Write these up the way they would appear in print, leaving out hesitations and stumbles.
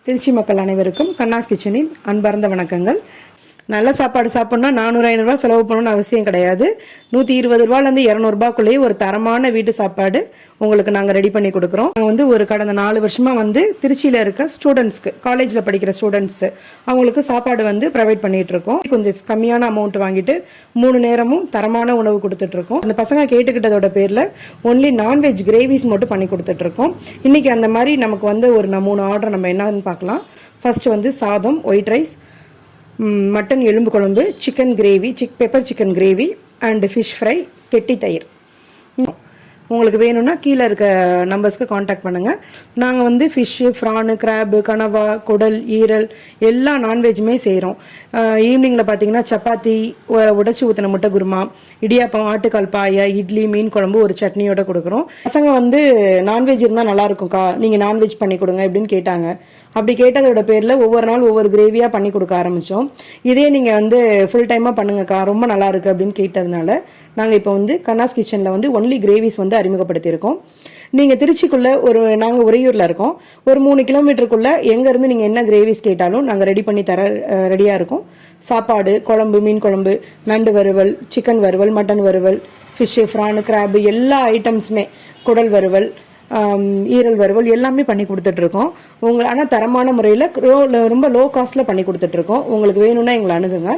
திருச்சி மக்கள் அனைவருக்கும் கண்ணாஸ் கிச்சனின் அன்பார்ந்த வணக்கங்கள். நல்ல சாப்பாடு சாப்பிட்ணுன்னா 400-500 ரூபா செலவு பண்ணணும்னு அவசியம் கிடையாது. 120 ரூபாயிலேருந்து 200 ரூபாய்க்குள்ளேயே ஒரு தரமான வீட்டு சாப்பாடு உங்களுக்கு நாங்கள் ரெடி பண்ணி கொடுக்குறோம். நாங்கள் ஒரு கடந்த 4 வருஷமாக திருச்சியில் இருக்க ஸ்டூடெண்ட்ஸ்க்கு, காலேஜில் படிக்கிற ஸ்டூடெண்ட்ஸு அவங்களுக்கு சாப்பாடு ப்ரொவைட் பண்ணிகிட்டு இருக்கோம். கொஞ்சம் கம்மியான அமௌண்ட் வாங்கிட்டு 3 நேரமும் தரமான உணவு கொடுத்துட்ருக்கோம். அந்த பசங்க கேட்டுக்கிட்டதோட பேரில் ஒன்லி நான்வெஜ் கிரேவிஸ் மட்டும் பண்ணி கொடுத்துட்ருக்கோம். இன்றைக்கி அந்த மாதிரி நமக்கு ஒரு 3 ஆர்டர் நம்ம என்னன்னு பார்க்கலாம். ஃபர்ஸ்ட் சாதம், ஒயிட் ரைஸ், மட்டன் எலும்பு குழம்பு, chicken gravy, pepper chicken gravy and fish fry, கெட்டி தயிர். உங்களுக்கு வேணும்னா கீழே இருக்க நம்பர்ஸ்க்கு காண்டாக்ட் பண்ணுங்கள். நாங்கள் ஃபிஷ்ஷு, ஃப்ரானு, கிராபு, கனவா, குடல், ஈரல் எல்லா நான்வெஜ்ஜுமே செய்கிறோம். ஈவினிங்கில் பார்த்தீங்கன்னா சப்பாத்தி, உடச்சி ஊற்றின முட்டை குருமா, இடியாப்பம், ஆட்டுக்கால் பாயா, இட்லி, மீன் குழம்பு, ஒரு சட்னியோட கொடுக்குறோம். பசங்க நான்வெஜ் இருந்தால் நல்லாயிருக்கும்க்கா, நீங்கள் நான்வெஜ் பண்ணி கொடுங்க அப்படின்னு கேட்டாங்க. அப்படி கேட்டதோட பேரில் ஒவ்வொரு நாள் ஒவ்வொரு கிரேவியாக பண்ணி கொடுக்க ஆரம்பித்தோம். இதே நீங்கள் ஃபுல் டைமாக பண்ணுங்கக்கா, ரொம்ப நல்லா இருக்குது அப்படின்னு கேட்டதுனால நாங்கள் இப்போ கண்ணாஸ் கிச்சனில் ஒன்லி கிரேவிஸ் அறிமுகப்படுத்தியிருக்கோம். நீங்கள் திருச்சிக்குள்ளே நாங்கள் உறையூரில் இருக்கோம். ஒரு 3 கிலோமீட்டருக்குள்ளே எங்கேருந்து நீங்கள் என்ன கிரேவிஸ் கேட்டாலும் நாங்கள் ரெடி பண்ணி தர ரெடியாக இருக்கோம். சாப்பாடு, குழம்பு, மீன் குழம்பு, நண்டு வறுவல், சிக்கன் வறுவல், மட்டன் வறுவல், ஃபிஷ்ஷு, ஃப்ரானு, கிராபு எல்லா ஐட்டம்ஸுமே, குடல் வறுவல், ஈரல் வறுவல் எல்லாமே பண்ணி கொடுத்துட்ருக்கோம். ஆனால் தரமான முறையில் ரொம்ப லோ காஸ்ட்டில் பண்ணி கொடுத்துட்ருக்கோம். உங்களுக்கு வேணும்னா எங்களை அணுகுங்க.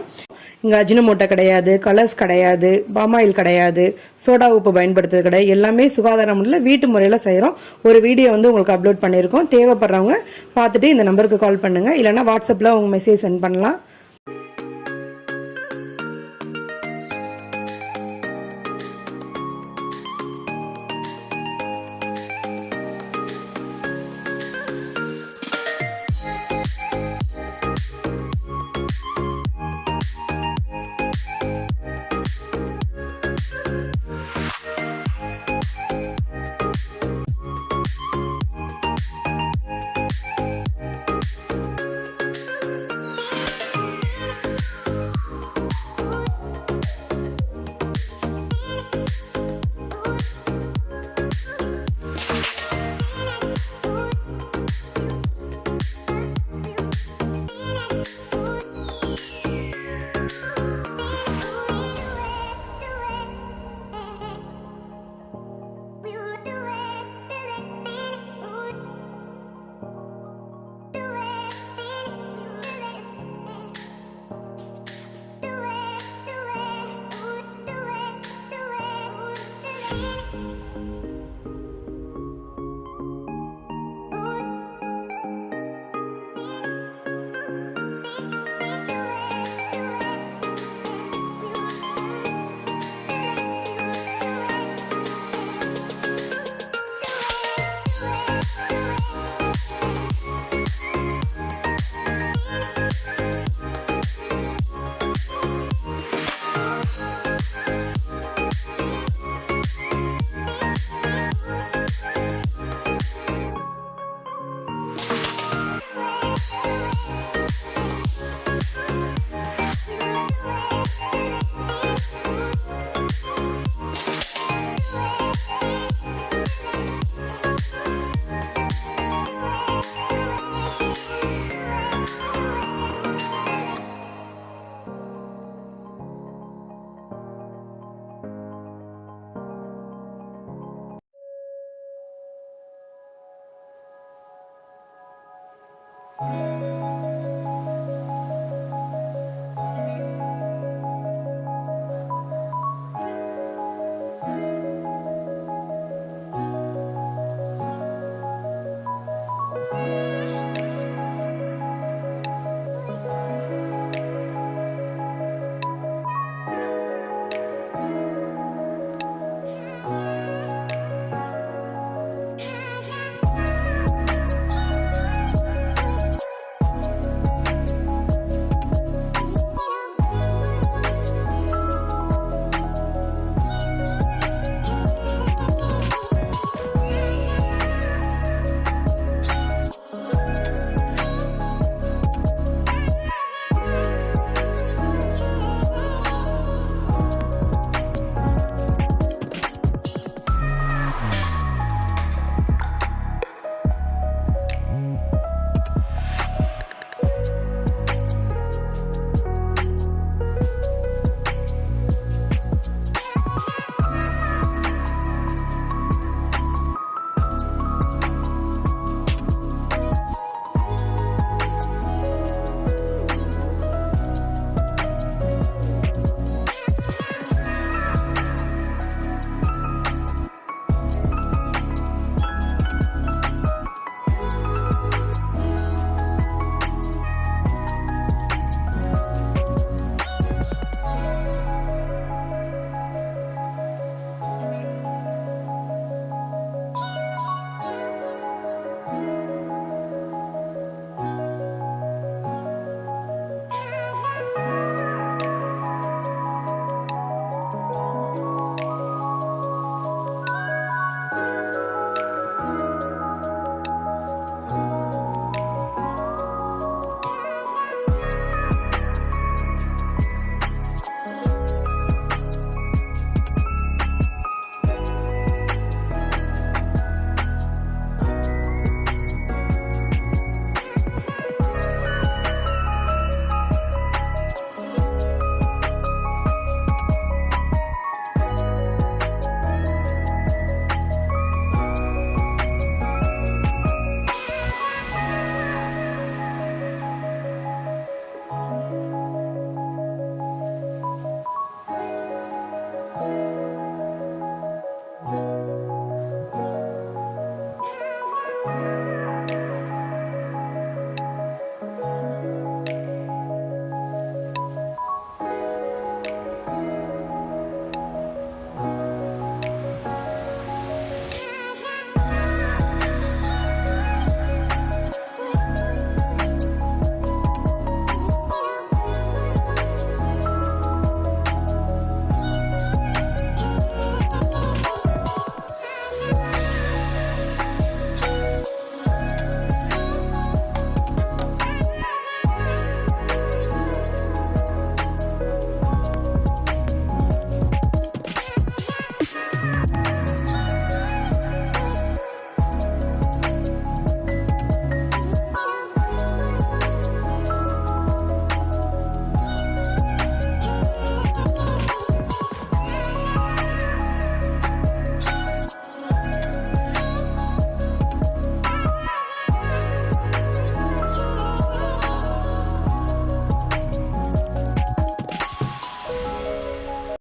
இங்கே அஜினமோட்டோ கிடையாது, கலர்ஸ் கிடையாது, பாமாயில் கிடையாது, சோடா உப்பு பயன்படுத்துறது கிடையாது. எல்லாமே சுகாதாரம் உள்ள வீட்டு முறையில் செய்கிறோம். ஒரு வீடியோ உங்களுக்கு அப்லோட் பண்ணியிருக்கோம். தேவைப்படுறவங்க பார்த்துட்டு இந்த நம்பருக்கு கால் பண்ணுங்கள். இல்லைனா வாட்ஸ்அப்பில் உங்கள் மெசேஜ் சென்ட் பண்ணலாம்.